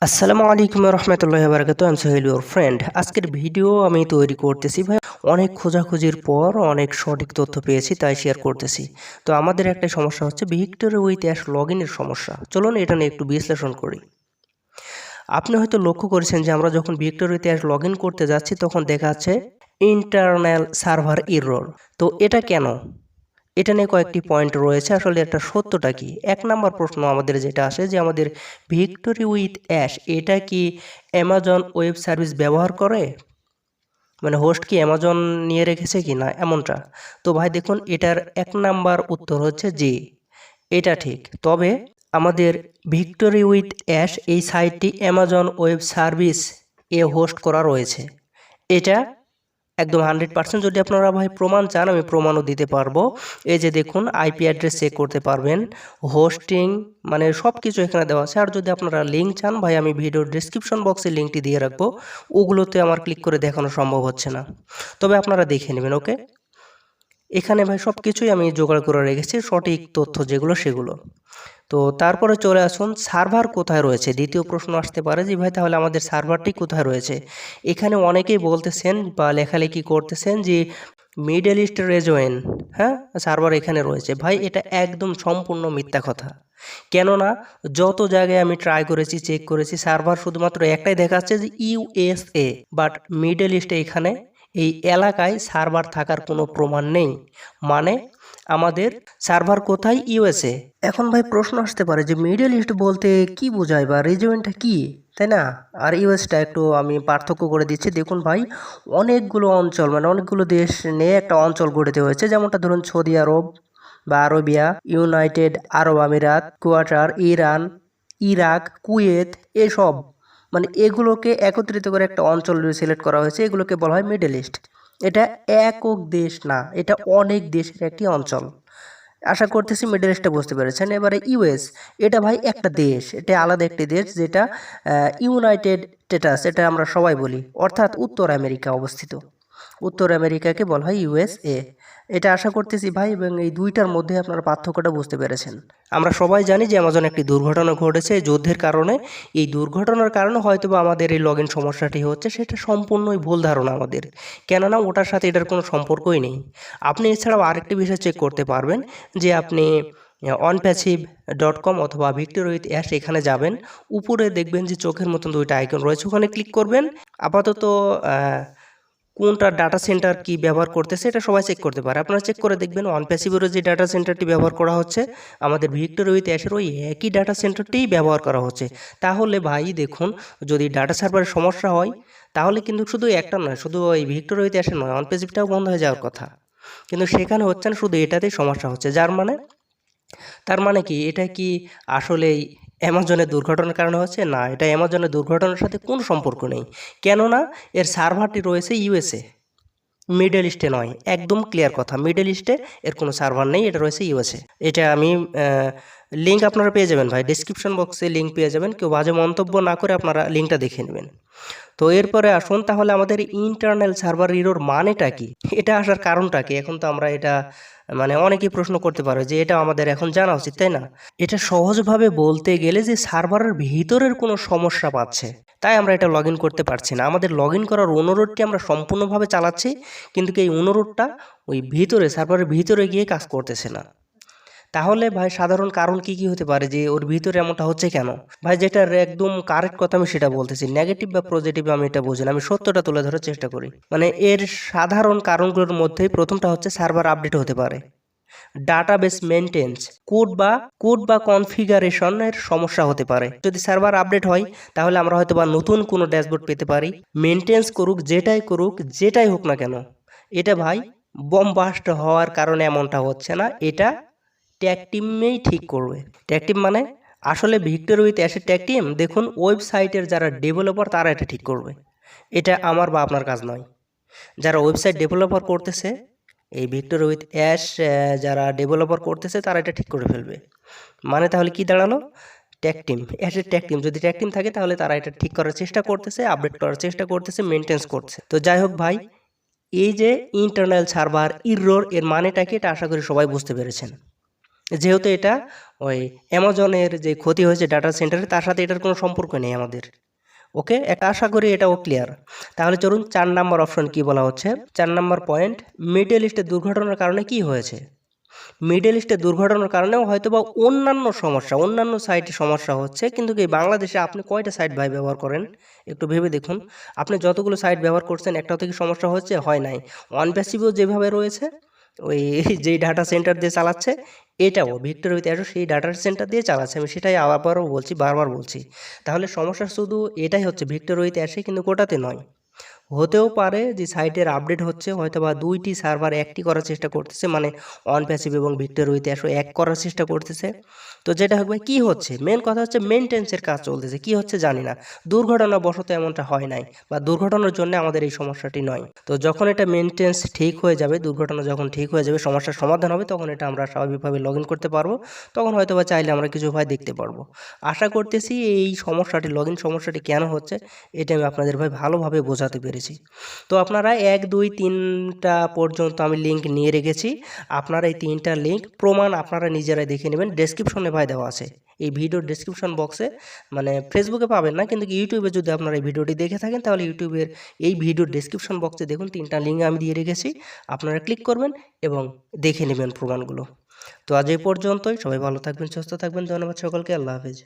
আসসালামু আলাইকুম রহমতুল্লাহ বারকাতু। আমি সোহেল ইউর ফ্রেন্ড। আজকের ভিডিও আমি তৈরি করতেছি ভাই, অনেক খোঁজাখুঁজির পর অনেক সঠিক তথ্য পেয়েছি, তাই শেয়ার করতেছি। তো আমাদের একটা সমস্যা হচ্ছে ভিক্টোরি উইথ অ্যাশ লগ ইনের সমস্যা। চলুন এটা নিয়ে একটু বিশ্লেষণ করি। আপনি হয়তো লক্ষ্য করেছেন যে আমরা যখন victory with ash log in করতে যাচ্ছি তখন দেখা যাচ্ছে ইন্টারনাল সার্ভার এরর। তো এটা কেন? এটা নিয়ে কয়েকটি পয়েন্ট রয়েছে। আসলে এটা সত্যটা কি? এক নাম্বার প্রশ্ন আমাদের যেটা আসে যে আমাদের ভিক্টোরি উইথ অ্যাশ এটা কি অ্যামাজন ওয়েব সার্ভিস ব্যবহার করে? মানে হোস্ট কি অ্যামাজন নিয়ে রেখেছে কি না এমনটা? তো ভাই দেখুন, এটার এক নাম্বার উত্তর হচ্ছে জি, এটা ঠিক। তবে আমাদের ভিক্টোরি উইথ অ্যাশ এই সাইটটি অ্যামাজন ওয়েব সার্ভিস এ হোস্ট করা রয়েছে। এটা একদম 100%। যদি আপনারা ভাই প্রমাণ চান আমি প্রমাণও দিতে পারবো। এই যে দেখুন, আইপি অ্যাড্রেস চেক করতে পারবেন, হোস্টিং মানে সব কিছু এখানে দেওয়া আছে। আর যদি আপনারা লিঙ্ক চান ভাই, আমি ভিডিওর ডিসক্রিপশন বক্সে লিঙ্কটি দিয়ে রাখবো। ওগুলোতে আমার ক্লিক করে দেখানো সম্ভব হচ্ছে না, তবে আপনারা দেখে নেবেন। ওকে, এখানে ভাই সব কিছুই আমি জোগাড় করে রেখেছি, সঠিক তথ্য যেগুলো সেগুলো। তো তারপরে চলে আসুন, সার্ভার কোথায় রয়েছে? দ্বিতীয় প্রশ্ন আসতে পারে যে ভাই তাহলে আমাদের সার্ভারটি কোথায় রয়েছে? এখানে অনেকেই বলতেছেন বা লেখালেখি করতেছেন যে মিডল ইস্ট রিজিয়ন, হ্যাঁ, সার্ভার এখানে রয়েছে। ভাই এটা একদম সম্পূর্ণ মিথ্যা কথা। কেননা যত জায়গায় আমি ট্রাই করেছি, চেক করেছি, সার্ভার শুধুমাত্র একটাই দেখাচ্ছে যে ইউএসএ, বাট মিডল ইস্টে এখানে এই এলাকায় সার্ভার থাকার কোনো প্রমাণ নেই। মানে আমাদের সার্ভার কোথায়? ইউএসএ। এখন ভাই প্রশ্ন আসতে পারে যে মিডল ইস্ট বলতে কি বোঝায় বা রিজিয়নটা কি, তাই না? আর ইউএসটা একটু আমি পার্থক্য করে দিচ্ছি। দেখুন ভাই, অনেকগুলো অঞ্চল মানে অনেকগুলো দেশ নিয়ে একটা অঞ্চল গঠিত হয়েছে। যেমনটা ধরুন সৌদি আরব বা আরবিয়া, ইউনাইটেড আরব আমিরাত, কোয়াটার, ইরান, ইরাক, কুয়েত, এসব মানে এগুলোকে একত্রিত করে একটা অঞ্চল সিলেক্ট করা হয়েছে। এগুলোকে বলা হয় মিডল ইস্ট। এটা একক দেশ না, এটা অনেক দেশের একটি অঞ্চল। আশা করতেছি মিডল ইস্টে বুঝতে পেরেছেন। এবারে ইউএস, এটা ভাই একটা দেশ, এটা আলাদা একটি দেশ, যেটা ইউনাইটেড স্টেটাস, এটা আমরা সবাই বলি, অর্থাৎ উত্তর আমেরিকা অবস্থিত। উত্তর আমেরিকাকে বলা হয় ইউএসএ। এটা আশা করতেছি ভাই, এবং এই দুইটার মধ্যে আপনারা পার্থক্যটা বুঝতে পেরেছেন। আমরা সবাই জানি যে অ্যামাজন একটি দুর্ঘটনা ঘটেছে এই যুদ্ধের কারণে। এই দুর্ঘটনার কারণে হয়তোবা আমাদের এই লগ ইন সমস্যাটি হচ্ছে, সেটা সম্পূর্ণই ভুল ধারণা আমাদের। কেননা ওটার সাথে এটার কোনো সম্পর্কই নেই। আপনি এছাড়াও আরেকটি বিষয় চেক করতে পারবেন যে আপনি onpassive.com অথবা ভিক্টোরি উইথ অ্যাশ এখানে যাবেন, উপরে দেখবেন যে চোখের মতন দুইটা আইকন রয়েছে, ওখানে ক্লিক করবেন। আপাতত কোনটা ডাটা সেন্টার কি ব্যবহার করতেছে এটা সবাই চেক করতে পারে। আপনারা চেক করে দেখবেন অনপ্যাসিভেরও যে ডাটা সেন্টারটি ব্যবহার করা হচ্ছে, আমাদের ভিক্টোরি উইথ অ্যাশের ওই একই ডাটা সেন্টারটিই ব্যবহার করা হচ্ছে। তাহলে ভাই দেখুন, যদি ডাটা সার্ভারের সমস্যা হয় তাহলে কিন্তু শুধু একটা নয়, শুধু ওই ভিক্টোরি উইথ অ্যাশের নয়, অনপ্যাসিভটাও বন্ধ হয়ে যাওয়ার কথা। কিন্তু সেখানে হচ্ছে না, শুধু এটাতেই সমস্যা হচ্ছে। তার মানে কি, এটা কি আসলেই অ্যামাজনের দুর্ঘটনার কারণে হচ্ছে? না, এটা অ্যামাজনের দুর্ঘটনার সাথে কোনো সম্পর্ক নেই। কেননা এর সার্ভারটি রয়েছে ইউএসএ, মিডল ইস্টে নয়। একদম ক্লিয়ার কথা, মিডল ইস্টে এর কোনো সার্ভার নেই, এটা রয়েছে ইউএসএ। এটা আমি লিঙ্ক আপনারা পেয়ে যাবেন ভাই, ডিসক্রিপশন বক্সে লিঙ্ক পেয়ে যাবেন। কেউ বাজে মন্তব্য না করে আপনারা লিঙ্কটা দেখে নেবেন। তো এরপরে আসুন, তাহলে আমাদের ইন্টারনাল সার্ভার এরর মানেটা কি, এটা আসার কারণটা কি? এখন তো আমরা এটা মানে অনেকেই প্রশ্ন করতে পারে যে এটা আমাদের এখন জানা উচিত, তাই না? এটা সহজভাবে বলতে গেলে যে সার্ভারের ভিতরের কোনো সমস্যা পাচ্ছে, তাই আমরা এটা লগ ইন করতে পারছি না। আমাদের লগ ইন করার অনুরোধটি আমরা সম্পূর্ণভাবে চালাচ্ছি, কিন্তু এই অনুরোধটা ওই ভিতরে সার্ভারের ভিতরে গিয়ে কাজ করতেছে না। তাহলে ভাই সাধারণ কারণ কি কি হতে পারে যে ওর ভিতরে এমনটা হচ্ছে কেন? ভাই যেটা একদম কারেক্ট কথা আমি সেটা বলতেছি, নেগেটিভ বা পজিটিভ আমি এটা বুঝি না, আমি সত্যটা তুলে ধরার চেষ্টা করি। মানে এর সাধারণ কারণগুলোর মধ্যেই প্রথমটা হচ্ছে সার্ভার আপডেট হতে পারে, ডাটাবেস মেনটেন্স, কোড বা কনফিগারেশনের সমস্যা হতে পারে। যদি সার্ভার আপডেট হয় তাহলে আমরা হয়তো বা নতুন কোনো ড্যাশবোর্ড পেতে পারি। মেনটেন্স করুক, যেটাই হোক না কেন, এটা ভাই বমবাস্ট হওয়ার কারণে এমনটা হচ্ছে না, এটা ট্যাগ টিমেই ঠিক করবে। ট্যাগ টিম মানে আসলে ভিক্টোরি উইথ অ্যাশের ট্যাগ টিম, দেখুন ওয়েবসাইটের যারা ডেভেলপার তারা এটা ঠিক করবে। এটা আমার বা আপনার কাজ নয়। যারা ওয়েবসাইট ডেভেলপার করতেছে, এই ভিক্টোরি উইথ অ্যাশ যারা ডেভেলপার করতেছে তারা এটা ঠিক করে ফেলবে। মানে তাহলে কি দাঁড়ালো? ট্যাগ টিম, অ্যাশের ট্যাগ টিম, যদি ট্যাগ টিম থাকে তাহলে তারা এটা ঠিক করার চেষ্টা করতেছে, আপডেট করার চেষ্টা করতেছে, মেনটেন্স করছে। তো যাই হোক ভাই, এই যে ইন্টারনাল সার্ভার ইরর এর মানেটা কি, এটা আশা করি সবাই বুঝতে পেরেছেন। যেহেতু এটা ওই অ্যামাজনের যে ক্ষতি হয়েছে ডাটা সেন্টারে তার সাথে এটার কোনো সম্পর্ক নেই আমাদের। ওকে, একটা আশা করি এটাও ক্লিয়ার। তাহলে চলুন 4 নাম্বার অপশন কি বলা হচ্ছে। 4 নাম্বার পয়েন্ট, মিডল ইস্টে দুর্ঘটনার কারণে কি হয়েছে। মিডল ইস্টে দুর্ঘটনার কারণেও হয়তো বা অন্যান্য সমস্যা, অন্যান্য সাইটে সমস্যা হচ্ছে, কিন্তু কি বাংলাদেশে আপনি কয়টা সাইট ভাই ব্যবহার করেন একটু ভেবে দেখুন। আপনি যতগুলো সাইট ব্যবহার করছেন একটাও থেকে সমস্যা হচ্ছে হয় নাই। ওয়ান প্যাসিভও যেভাবে রয়েছে ওই যেই ডাটা সেন্টার দিয়ে চালাচ্ছে, এটাও ভিক্টর উইথ অ্যাজুর সেই ডাটা সেন্টার দিয়ে চালাচ্ছে। আমি সেটাই আবারও বলছি, বারবার বলছি। তাহলে সমস্যা শুধু এটাই হচ্ছে ভিক্টর উইথ অ্যাশে, কিন্তু গোটাতে নয়। হতেও পারে যে সাইটের আপডেট হচ্ছে, হয়তো বা 2টি সার্ভার একটি করার চেষ্টা করতেছে, মানে অন প্যাসিভ এবং ভিক্টর উইথ অ্যাশো এক করার চেষ্টা করতেছে। তো যেটা হবে কি হচ্ছে, মেন কথা হচ্ছে মেনটেন্সের কাজ চলতেছে, কি হচ্ছে জানি না। দুর্ঘটনাবশত এমনটা হয় নাই, বা দুর্ঘটনার জন্য আমাদের এই সমস্যাটি নয়। তো যখন এটা মেনটেন্স ঠিক হয়ে যাবে, দুর্ঘটনা যখন ঠিক হয়ে যাবে, সমস্যার সমাধান হবে, তখন এটা আমরা স্বাভাবিকভাবে লগ ইন করতে পারবো। তখন হয়তো বা চাইলে আমরা কিছু ভাই দেখতে পারবো। আশা করতেছি এই সমস্যাটি, লগ ইন সমস্যাটি কেন হচ্ছে এটা আমি আপনাদের ভাই ভালোভাবে বোঝাতে পেরেছি। তো আপনারা 1, 2, 3টা পর্যন্ত আমি লিঙ্ক নিয়ে রেখেছি। আপনারা এই 3টা লিঙ্ক প্রমাণ আপনারা নিজেরাই দেখে নেবেন, ডেসক্রিপশনে ভাই দেওয়া আছে। এই ভিডিওর ডেসক্রিপশন বক্সে, মানে ফেসবুকে পাবেন না, কিন্তু ইউটিউবে যদি আপনারা এই ভিডিওটি দেখে থাকেন তাহলে ইউটিউবের এই ভিডিওর ডেসক্রিপশন বক্সে দেখুন 3টা লিঙ্ক আমি দিয়ে রেখেছি। আপনারা ক্লিক করবেন এবং দেখে নেবেন প্রমাণগুলো। তো আজ এই পর্যন্তই, সবাই ভালো থাকবেন, সুস্থ থাকবেন, ধন্যবাদ সকলকে, আল্লাহ হাফেজ।